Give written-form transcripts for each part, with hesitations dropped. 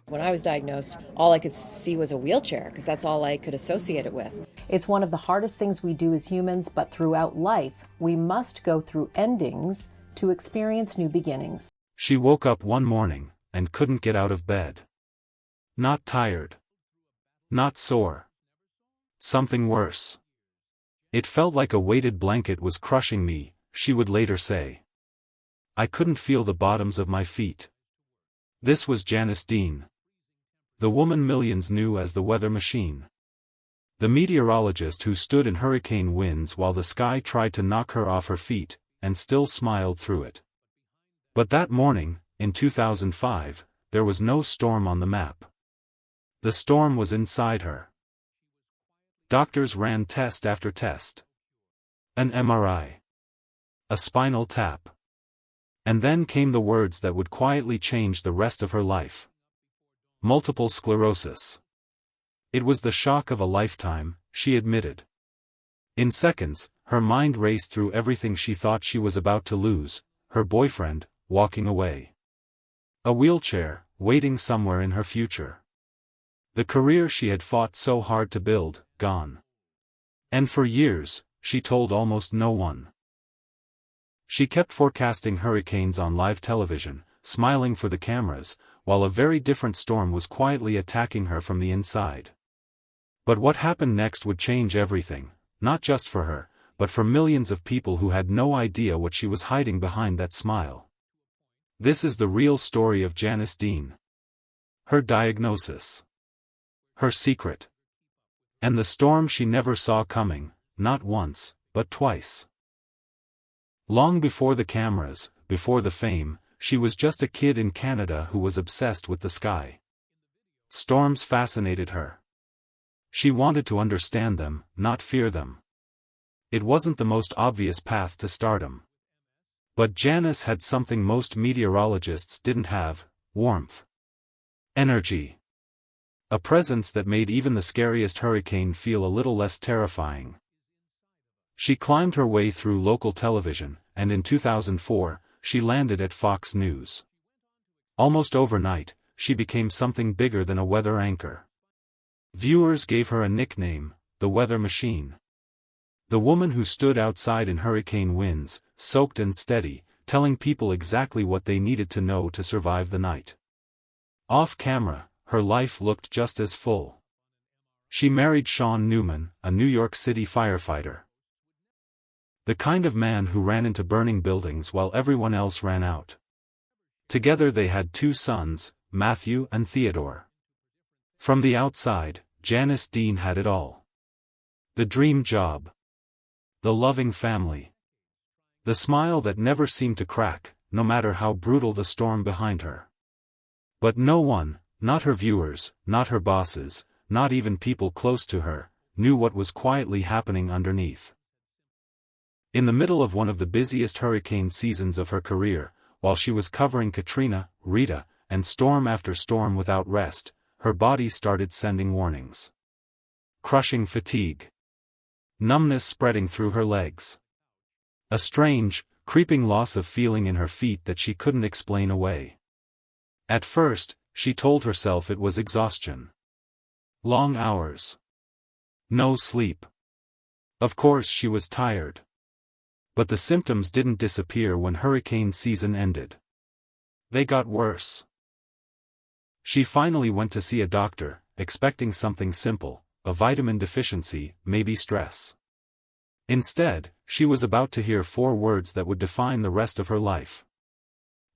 When I was diagnosed, all I could see was a wheelchair because that's all I could associate it with. It's one of the hardest things we do as humans, but throughout life, we must go through endings to experience new beginnings. She woke up one morning and couldn't get out of bed. Not tired. Not sore. Something worse. It felt like a weighted blanket was crushing me, she would later say. I couldn't feel the bottoms of my feet. This was Janice Dean, the woman millions knew as the weather machine. The meteorologist who stood in hurricane winds while the sky tried to knock her off her feet, and still smiled through it. But that morning, in 2005, there was no storm on the map. The storm was inside her. Doctors ran test after test. An MRI. A spinal tap. And then came the words that would quietly change the rest of her life. Multiple sclerosis. It was the shock of a lifetime, she admitted. In seconds, her mind raced through everything she thought she was about to lose: her boyfriend, walking away. A wheelchair, waiting somewhere in her future. The career she had fought so hard to build, gone. And for years, she told almost no one. She kept forecasting hurricanes on live television, smiling for the cameras, while a very different storm was quietly attacking her from the inside. But what happened next would change everything, not just for her, but for millions of people who had no idea what she was hiding behind that smile. This is the real story of Janice Dean. Her diagnosis. Her secret. And the storm she never saw coming, not once, but twice. Long before the cameras, before the fame, she was just a kid in Canada who was obsessed with the sky. Storms fascinated her. She wanted to understand them, not fear them. It wasn't the most obvious path to stardom. But Janice had something most meteorologists didn't have: warmth. Energy. A presence that made even the scariest hurricane feel a little less terrifying. She climbed her way through local television, and in 2004, she landed at Fox News. Almost overnight, she became something bigger than a weather anchor. Viewers gave her a nickname: the Weather Machine. The woman who stood outside in hurricane winds, soaked and steady, telling people exactly what they needed to know to survive the night. Off camera, her life looked just as full. She married Sean Newman, a New York City firefighter. The kind of man who ran into burning buildings while everyone else ran out. Together they had 2 sons, Matthew and Theodore. From the outside, Janice Dean had it all. The dream job. The loving family. The smile that never seemed to crack, no matter how brutal the storm behind her. But no one, not her viewers, not her bosses, not even people close to her, knew what was quietly happening underneath. In the middle of one of the busiest hurricane seasons of her career, while she was covering Katrina, Rita, and storm after storm without rest, her body started sending warnings. Crushing fatigue. Numbness spreading through her legs. A strange, creeping loss of feeling in her feet that she couldn't explain away. At first, she told herself it was exhaustion. Long hours. No sleep. Of course she was tired. But the symptoms didn't disappear when hurricane season ended. They got worse. She finally went to see a doctor, expecting something simple: a vitamin deficiency, maybe stress. Instead, she was about to hear 4 words that would define the rest of her life.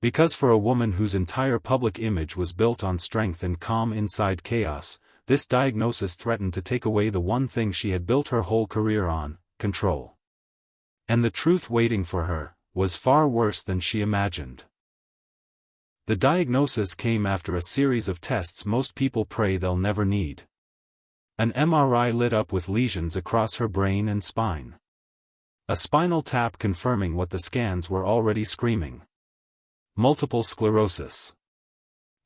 Because for a woman whose entire public image was built on strength and calm inside chaos, this diagnosis threatened to take away the one thing she had built her whole career on: control. And the truth waiting for her was far worse than she imagined. The diagnosis came after a series of tests most people pray they'll never need. An MRI lit up with lesions across her brain and spine. A spinal tap confirming what the scans were already screaming. Multiple sclerosis.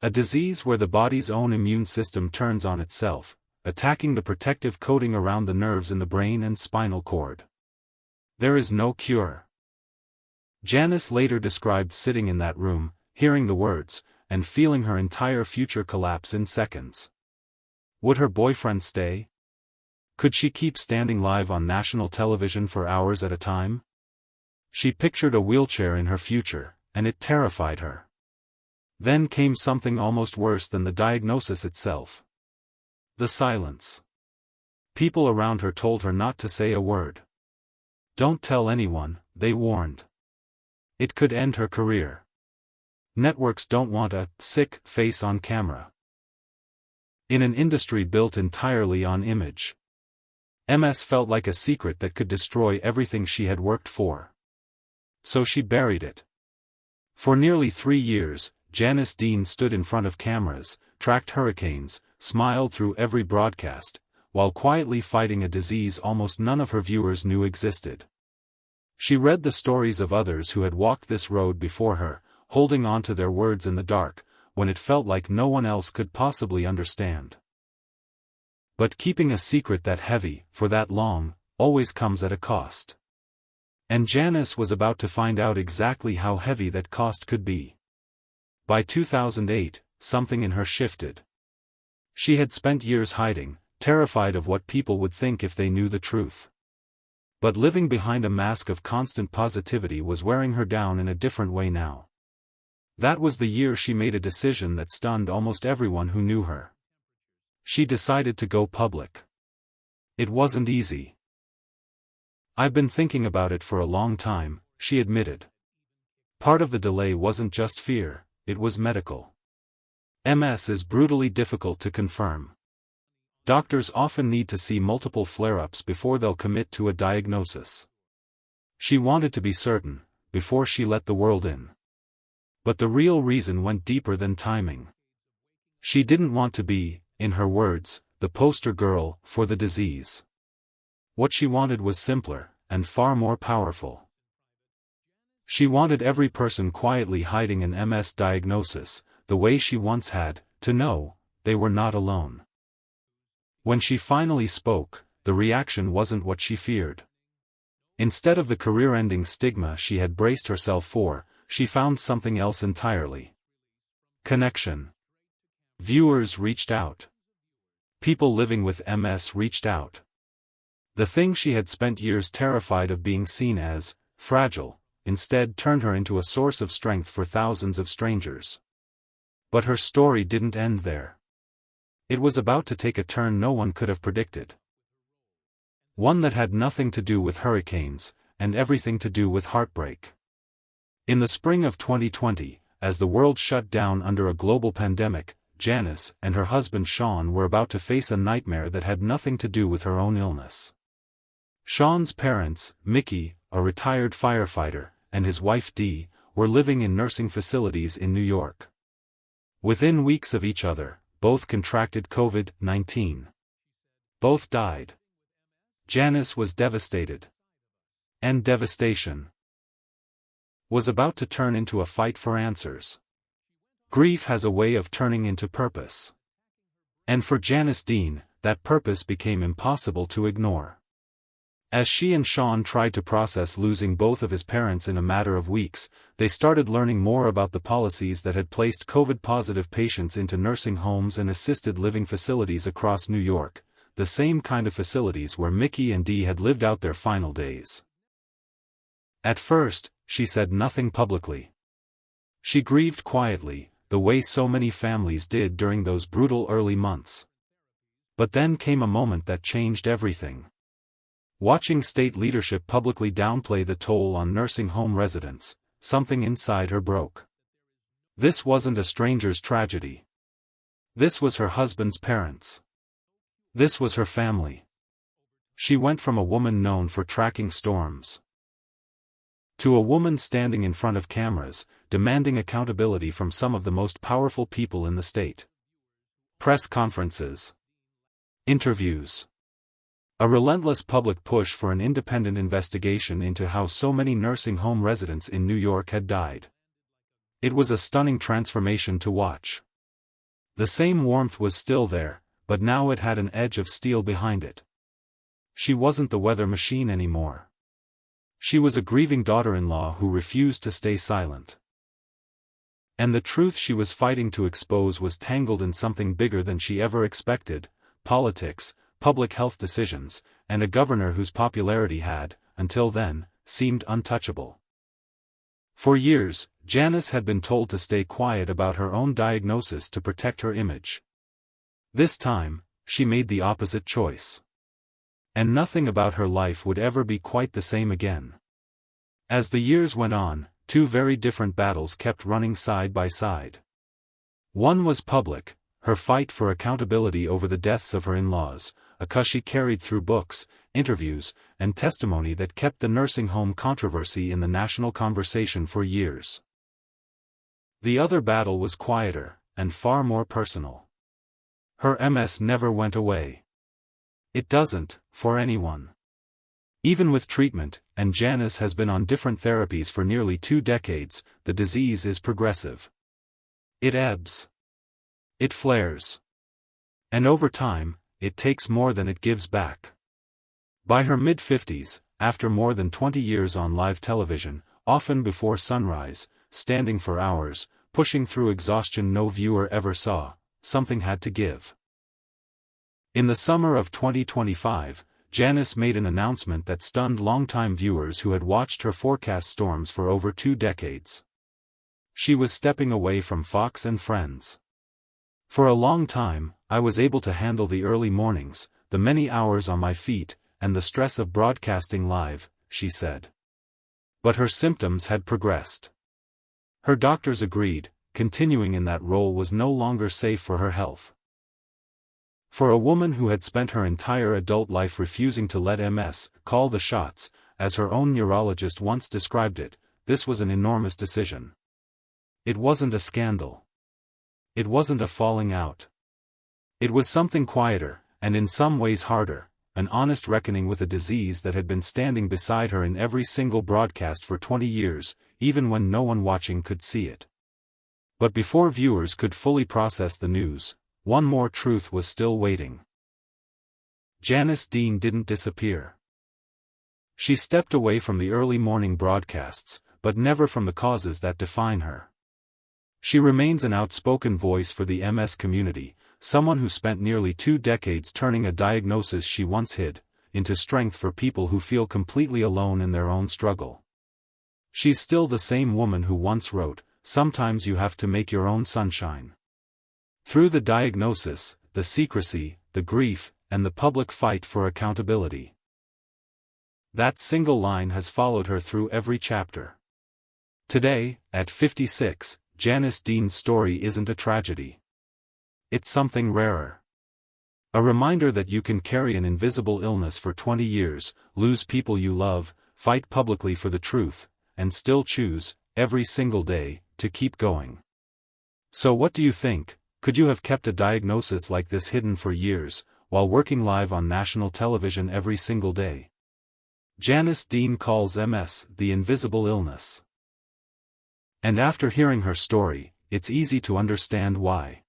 A disease where the body's own immune system turns on itself, attacking the protective coating around the nerves in the brain and spinal cord. There is no cure. Janice later described sitting in that room, hearing the words, and feeling her entire future collapse in seconds. Would her boyfriend stay? Could she keep standing live on national television for hours at a time? She pictured a wheelchair in her future, and it terrified her. Then came something almost worse than the diagnosis itself. The silence. People around her told her not to say a word. Don't tell anyone, they warned. It could end her career. Networks don't want a sick face on camera. In an industry built entirely on image, MS felt like a secret that could destroy everything she had worked for. So she buried it. For nearly 3 years, Janice Dean stood in front of cameras, tracked hurricanes, smiled through every broadcast, while quietly fighting a disease almost none of her viewers knew existed. She read the stories of others who had walked this road before her, holding on to their words in the dark, when it felt like no one else could possibly understand. But keeping a secret that heavy, for that long, always comes at a cost. And Janice was about to find out exactly how heavy that cost could be. By 2008, something in her shifted. She had spent years hiding, terrified of what people would think if they knew the truth. But living behind a mask of constant positivity was wearing her down in a different way now. That was the year she made a decision that stunned almost everyone who knew her. She decided to go public. It wasn't easy. "I've been thinking about it for a long time," she admitted. Part of the delay wasn't just fear, it was medical. MS is brutally difficult to confirm. Doctors often need to see multiple flare-ups before they'll commit to a diagnosis. She wanted to be certain, before she let the world in. But the real reason went deeper than timing. She didn't want to be, in her words, the poster girl for the disease. What she wanted was simpler, and far more powerful. She wanted every person quietly hiding an MS diagnosis, the way she once had, to know they were not alone. When she finally spoke, the reaction wasn't what she feared. Instead of the career-ending stigma she had braced herself for, she found something else entirely. Connection. Viewers reached out. People living with MS reached out. The thing she had spent years terrified of being seen as fragile, instead turned her into a source of strength for thousands of strangers. But her story didn't end there. It was about to take a turn no one could have predicted. One that had nothing to do with hurricanes, and everything to do with heartbreak. In the spring of 2020, as the world shut down under a global pandemic, Janice and her husband Sean were about to face a nightmare that had nothing to do with her own illness. Sean's parents, Mickey, a retired firefighter, and his wife Dee, were living in nursing facilities in New York. Within weeks of each other, both contracted COVID-19. Both died. Janice was devastated. And devastation was about to turn into a fight for answers. Grief has a way of turning into purpose. And for Janice Dean, that purpose became impossible to ignore. As she and Sean tried to process losing both of his parents in a matter of weeks, they started learning more about the policies that had placed COVID-positive patients into nursing homes and assisted living facilities across New York, the same kind of facilities where Mickey and Dee had lived out their final days. At first, she said nothing publicly. She grieved quietly, the way so many families did during those brutal early months. But then came a moment that changed everything. Watching state leadership publicly downplay the toll on nursing home residents, something inside her broke. This wasn't a stranger's tragedy. This was her husband's parents. This was her family. She went from a woman known for tracking storms to a woman standing in front of cameras, demanding accountability from some of the most powerful people in the state. Press conferences. Interviews. A relentless public push for an independent investigation into how so many nursing home residents in New York had died. It was a stunning transformation to watch. The same warmth was still there, but now it had an edge of steel behind it. She wasn't the weather machine anymore. She was a grieving daughter-in-law who refused to stay silent. And the truth she was fighting to expose was tangled in something bigger than she ever expected: politics, public health decisions, and a governor whose popularity had, until then, seemed untouchable. For years, Janice had been told to stay quiet about her own diagnosis to protect her image. This time, she made the opposite choice. And nothing about her life would ever be quite the same again. As the years went on, two very different battles kept running side by side. One was public, her fight for accountability over the deaths of her in-laws, a cause she carried through books, interviews, and testimony that kept the nursing home controversy in the national conversation for years. The other battle was quieter, and far more personal. Her MS never went away. It doesn't, for anyone. Even with treatment, and Janice has been on different therapies for nearly 2 decades, the disease is progressive. It ebbs. It flares. And over time, it takes more than it gives back. By her mid-50s, after more than 20 years on live television, often before sunrise, standing for hours, pushing through exhaustion no viewer ever saw, something had to give. In the summer of 2025, Janice made an announcement that stunned longtime viewers who had watched her forecast storms for over 2 decades. She was stepping away from Fox and Friends. For a long time, I was able to handle the early mornings, the many hours on my feet, and the stress of broadcasting live, she said. But her symptoms had progressed. Her doctors agreed, continuing in that role was no longer safe for her health. For a woman who had spent her entire adult life refusing to let MS call the shots, as her own neurologist once described it, this was an enormous decision. It wasn't a scandal. It wasn't a falling out. It was something quieter, and in some ways harder, an honest reckoning with a disease that had been standing beside her in every single broadcast for 20 years, even when no one watching could see it. But before viewers could fully process the news, one more truth was still waiting. Janice Dean didn't disappear. She stepped away from the early morning broadcasts, but never from the causes that define her. She remains an outspoken voice for the MS community, someone who spent nearly 2 decades turning a diagnosis she once hid into strength for people who feel completely alone in their own struggle. She's still the same woman who once wrote, "Sometimes you have to make your own sunshine." Through the diagnosis, the secrecy, the grief, and the public fight for accountability. That single line has followed her through every chapter. Today, at 56, Janice Dean's story isn't a tragedy. It's something rarer. A reminder that you can carry an invisible illness for 20 years, lose people you love, fight publicly for the truth, and still choose, every single day, to keep going. So what do you think? Could you have kept a diagnosis like this hidden for years, while working live on national television every single day? Janice Dean calls MS the invisible illness. And after hearing her story, it's easy to understand why.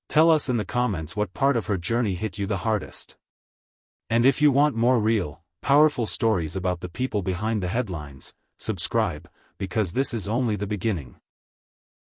Tell us in the comments what part of her journey hit you the hardest. And if you want more real, powerful stories about the people behind the headlines, subscribe, because this is only the beginning.